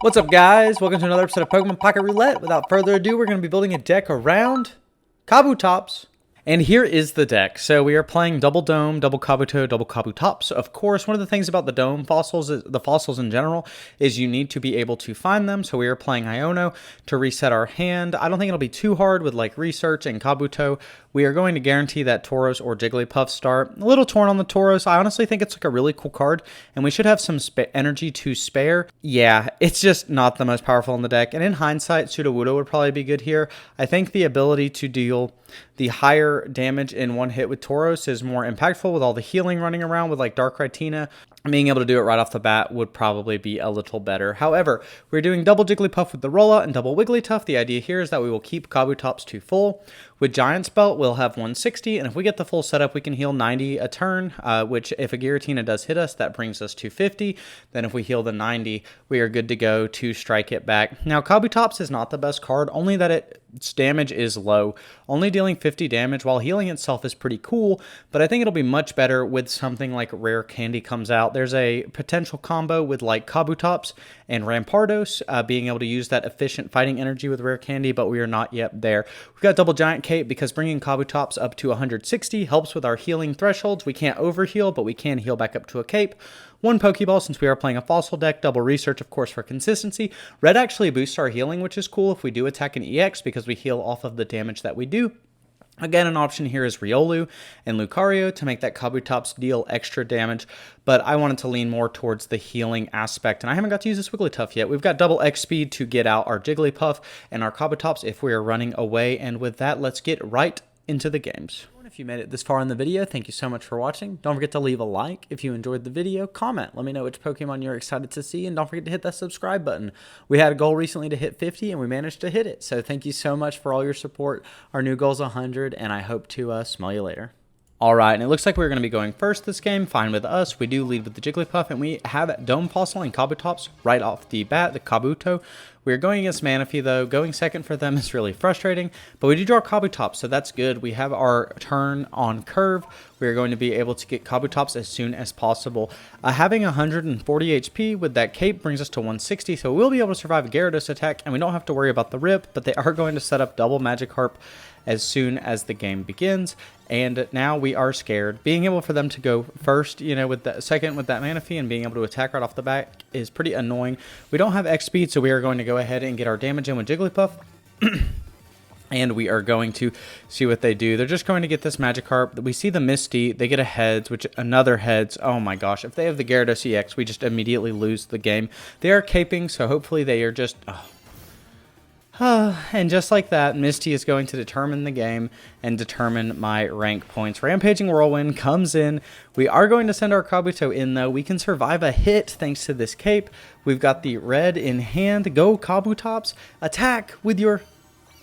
What's up, guys? Welcome to another episode of Pokemon Pocket Roulette. Without further ado, we're going to be building a deck around Kabutops. And here is the deck. So we are playing double Dome, double Kabuto, double Kabutops. Of course, one of the things about the Dome fossils, the fossils in general, is you need to be able to find them. So we are playing Iono to reset our hand. I don't think it'll be too hard with like Research and Kabuto. We are going to guarantee that Tauros or Jigglypuff start. A little torn on the Tauros. I honestly think it's like a really cool card, and we should have some energy to spare. Yeah, it's just not the most powerful in the deck. And in hindsight, Sudowoodo would probably be good here. I think the ability to deal the higher damage in one hit with Tauros is more impactful with all the healing running around with like Dark Rhytina. Being able to do it right off the bat would probably be a little better. However, we're doing double Jigglypuff with the Roulette and double Wigglytuff. The idea here is that we will keep Kabutops to full. With Giant's Belt, we'll have 160, and if we get the full setup, we can heal 90 a turn, which if a Giratina does hit us, that brings us to 50. Then if we heal the 90, we are good to go to strike it back. Now, Kabutops is not the best card, only that its damage is low. Only dealing 50 damage while healing itself is pretty cool, but I think it'll be much better with something like Rare Candy comes out. There's a potential combo with like Kabutops and Rampardos, being able to use that efficient fighting energy with Rare Candy, but we are not yet there. We've got double Giant Cape because bringing Kabutops up to 160 helps with our healing thresholds. We can't overheal, but we can heal back up to a Cape. One Pokeball since we are playing a fossil deck. Double Research, of course, for consistency. Red actually boosts our healing, which is cool if we do attack an EX because we heal off of the damage that we do. Again, an option here is Riolu and Lucario to make that Kabutops deal extra damage, but I wanted to lean more towards the healing aspect, and I haven't got to use this Wigglytuff yet. We've got double X speed to get out our Jigglypuff and our Kabutops if we are running away, and with that, let's get right into the games. If you made it this far in the video, thank you so much for watching. Don't forget to leave a like if you enjoyed the video. Comment. Let me know which Pokemon you're excited to see. And don't forget to hit that subscribe button. We had a goal recently to hit 50 and we managed to hit it. So thank you so much for all your support. Our new goal is 100 and I hope to smell you later. All right, and it looks like we're going to be going first this game. Fine with us. We do lead with the Jigglypuff, and we have Dome Fossil and Kabutops right off the bat, the Kabuto. We're going against Manaphy, though. Going second for them is really frustrating, but we do draw Kabutops, so that's good. We have our turn on curve. We're going to be able to get Kabutops as soon as possible. Having 140 HP with that cape brings us to 160, so we'll be able to survive a Gyarados attack, and we don't have to worry about the rip, but they are going to set up double Magikarp as soon as the game begins, and now we are scared. Being able for them to go first, you know, with the second with that Manaphy and being able to attack right off the bat is pretty annoying. We don't have X speed, so we are going to go ahead and get our damage in with Jigglypuff. And we are going to see what they do. They're just going to get this Magikarp. We see the Misty. They get a Heads, which another Heads. Oh my gosh. If they have the Gyarados EX, we just immediately lose the game. They are caping, so hopefully they are just... and just like that, Misty is going to determine the game and determine my rank points. Rampaging Whirlwind comes in. We are going to send our Kabuto in, though. We can survive a hit thanks to this cape. We've got the red in hand. Go, Kabutops. Attack with your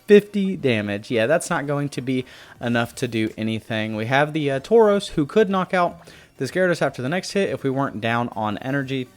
50 damage. Yeah, that's not going to be enough to do anything. We have the Tauros, who could knock out this Gyarados after the next hit if we weren't down on energy.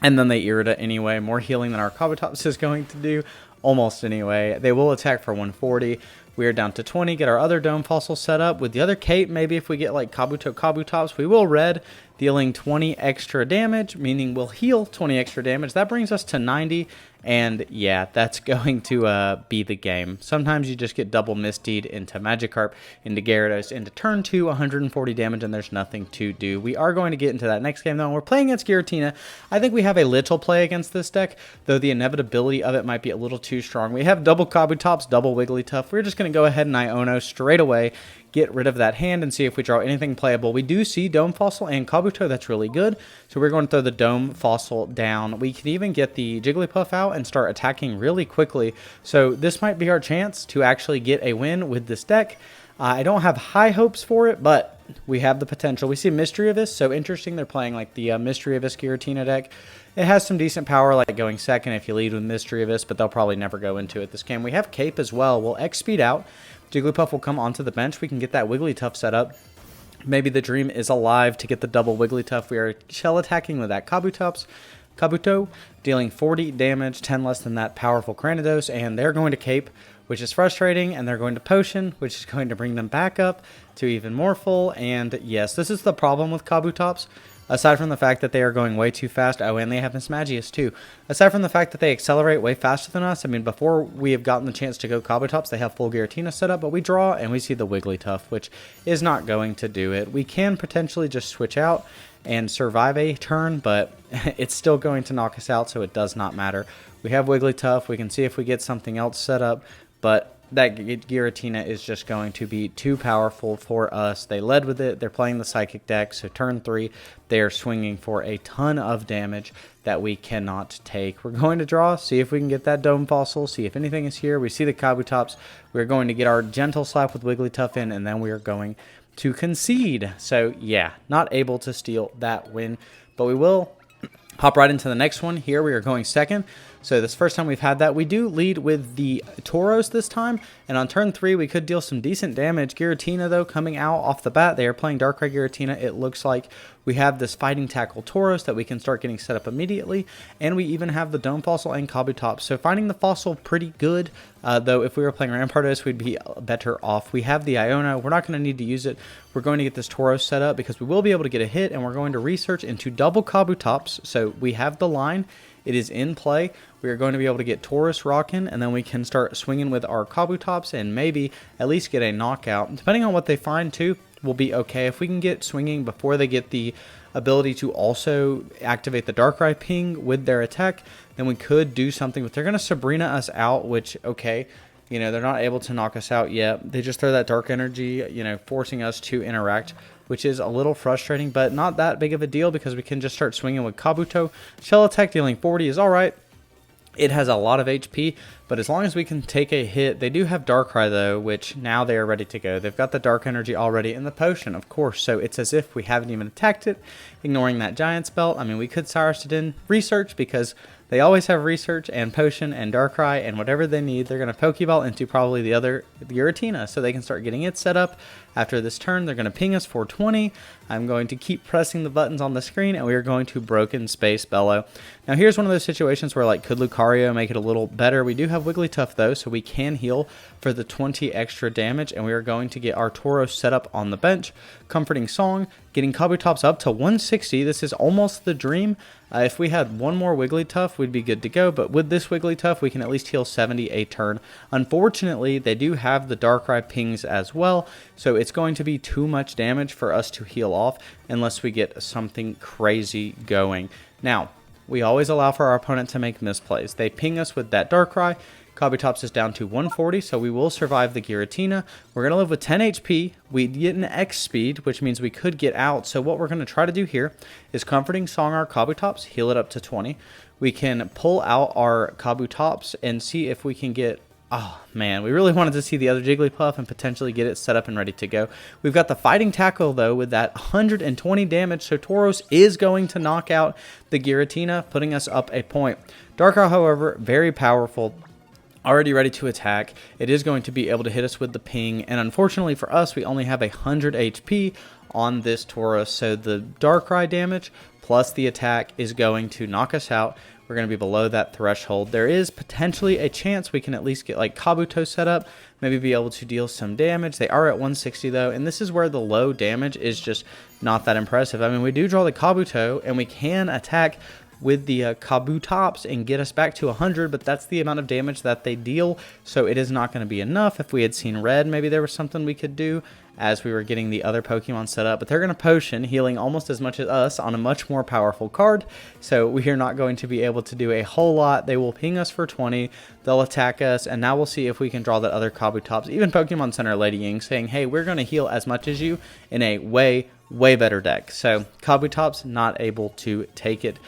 And then they Irida anyway. More healing than our Kabutops is going to do. Almost anyway. They will attack for 140. We are down to 20. Get our other Dome Fossil set up. With the other cape, maybe if we get like Kabutops, we will red, dealing 20 extra damage, meaning we'll heal 20 extra damage. That brings us to 90. And yeah, that's going to be the game. Sometimes you just get double Misty'd into Magikarp, into Gyarados, into turn 2, 140 damage, and there's nothing to do. We are going to get into that next game, though. We're playing against Giratina. I think we have a little play against this deck, though the inevitability of it might be a little too strong. We have double Kabutops, double Wigglytuff. We're just going to go ahead and Iono straight away, get rid of that hand, and see if we draw anything playable. We do see Dome Fossil and Kabuto. That's really good. So we're going to throw the Dome Fossil down. We can even get the Jigglypuff out and start attacking really quickly. So this might be our chance to actually get a win with this deck. I don't have high hopes for it, but we have the potential. We see Mystery Abyss, so interesting. They're playing like the Mystery Abyss Giratina deck. It has some decent power, like going second if you lead with Mystery Abyss, but they'll probably never go into it this game. We have Cape as well. We'll X speed out. Jigglypuff will come onto the bench. We can get that Wigglytuff set up. Maybe the dream is alive to get the double Wigglytuff. We are shell attacking with that Kabuto, dealing 40 damage, 10 less than that powerful Granados, and they're going to Cape, which is frustrating, and they're going to Potion, which is going to bring them back up to even more full. And yes, this is the problem with Kabutops. Aside from the fact that they are going way too fast. Oh, and they have Miss Magius too. Aside from the fact that they accelerate way faster than us. I mean, before we have gotten the chance to go Kabutops, they have full Giratina set up, but we draw and we see the Wigglytuff, which is not going to do it. We can potentially just switch out and survive a turn, but it's still going to knock us out, so it does not matter. We have Wigglytuff. We can see if we get something else set up, but that Giratina is just going to be too powerful for us. They led with it. They're playing the Psychic deck, so turn 3, they are swinging for a ton of damage that we cannot take. We're going to draw, see if we can get that Dome Fossil, see if anything is here. We see the Kabutops. We're going to get our Gentle Slap with Wigglytuff in, and then we are going to concede. So yeah, not able to steal that win, but we will hop right into the next one. Here we are going second. So this first time we've had that. We do lead with the Tauros this time, and on turn 3 we could deal some decent damage. Giratina though coming out off the bat, they are playing Darkrai Giratina. It looks like we have this Fighting Tackle Tauros that we can start getting set up immediately, and we even have the Dome Fossil and Kabutops. So finding the Fossil pretty good, though if we were playing Rampardos we'd be better off. We have the Iona, we're not going to need to use it. We're going to get this Tauros set up because we will be able to get a hit, and we're going to research into double Kabutops. So we have the line. It is in play. We are going to be able to get Tauros rocking, and then we can start swinging with our Kabutops and maybe at least get a knockout. Depending on what they find too, will be okay. If we can get swinging before they get the ability to also activate the Darkrai ping with their attack, then we could do something. But they're going to Sabrina us out, which, okay, you know, they're not able to knock us out yet. They just throw that dark energy, you know, forcing us to interact, which is a little frustrating, but not that big of a deal because we can just start swinging with Kabuto. Shell attack dealing 40 is all right. It has a lot of HP, but as long as we can take a hit. They do have Darkrai though, which now they are ready to go. They've got the Dark Energy already in the potion, of course, so it's as if we haven't even attacked it, ignoring that Giant's Belt. I mean, we could Cyrus it in research because they always have research and potion and Darkrai and whatever they need. They're going to Pokeball into probably the other Giratina so they can start getting it set up. After this turn, they're going to ping us 420. I'm going to keep pressing the buttons on the screen, and we are going to Broken Space Bellow. Now, here's one of those situations where, like, could Lucario make it a little better? We do have Wigglytuff, though, so we can heal for the 20 extra damage, and we are going to get our Tauros set up on the bench. Comforting Song, getting Kabutops up to 160. This is almost the dream. If we had one more Wigglytuff, we'd be good to go, but with this Wigglytuff, we can at least heal 70 a turn. Unfortunately, they do have the Darkrai pings as well, so it's going to be too much damage for us to heal off unless we get something crazy going. Now, we always allow for our opponent to make misplays. They ping us with that Darkrai. Kabutops is down to 140, so we will survive the Giratina. We're going to live with 10 HP. We get an X speed, which means we could get out. So what we're going to try to do here is Comforting Song our Kabutops, heal it up to 20. We can pull out our Kabutops and see if we can get... Oh, man, we really wanted to see the other Jigglypuff and potentially get it set up and ready to go. We've got the Fighting Tackle, though, with that 120 damage, so Tauros is going to knock out the Giratina, putting us up a point. Darkrai, however, very powerful. Already ready to attack. It is going to be able to hit us with the ping, and unfortunately for us, we only have 100 HP on this Tauros, so the Darkrai damage plus the attack is going to knock us out. We're going to be below that threshold. There is potentially a chance we can at least get like Kabuto set up, maybe be able to deal some damage. They are at 160 though, and this is where the low damage is just not that impressive. I mean, we do draw the Kabuto, and we can attack with the Kabutops and get us back to 100, but that's the amount of damage that they deal, so it is not going to be enough. If we had seen red, maybe there was something we could do as we were getting the other Pokemon set up, but they're going to potion, healing almost as much as us on a much more powerful card, so we are not going to be able to do a whole lot. They will ping us for 20, they'll attack us, and now we'll see if we can draw that other Kabutops. Even Pokemon Center Lady Ying saying, hey, we're going to heal as much as you in a way better deck. So Kabutops not able to take it.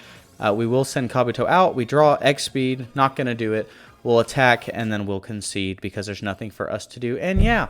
We will send Kabuto out. We draw X speed, not going to do it. We'll attack, and then we'll concede because there's nothing for us to do. And yeah,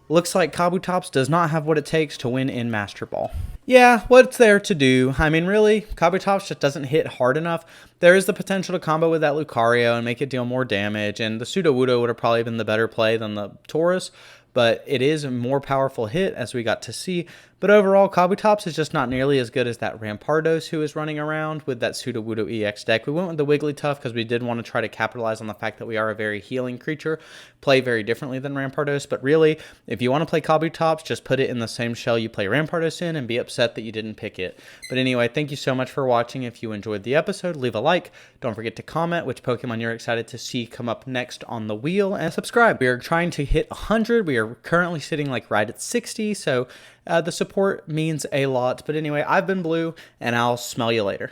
looks like Kabutops does not have what it takes to win in Master Ball. Yeah, what's there to do? I mean, really, Kabutops just doesn't hit hard enough. There is the potential to combo with that Lucario and make it deal more damage, and the Sudowoodo would have probably been the better play than the Tauros, but it is a more powerful hit, as we got to see. But overall, Kabutops is just not nearly as good as that Rampardos who is running around with that Sudowoodo EX deck. We went with the Wigglytuff because we did want to try to capitalize on the fact that we are a very healing creature, play very differently than Rampardos. But really, if you want to play Kabutops, just put it in the same shell you play Rampardos in and be upset that you didn't pick it. But anyway, thank you so much for watching. If you enjoyed the episode, leave a like. Don't forget to comment which Pokemon you're excited to see come up next on the wheel, and subscribe. We are trying to hit 100. We are currently sitting like right at 60, so the support means a lot. But anyway, I've been Blue, and I'll smell you later.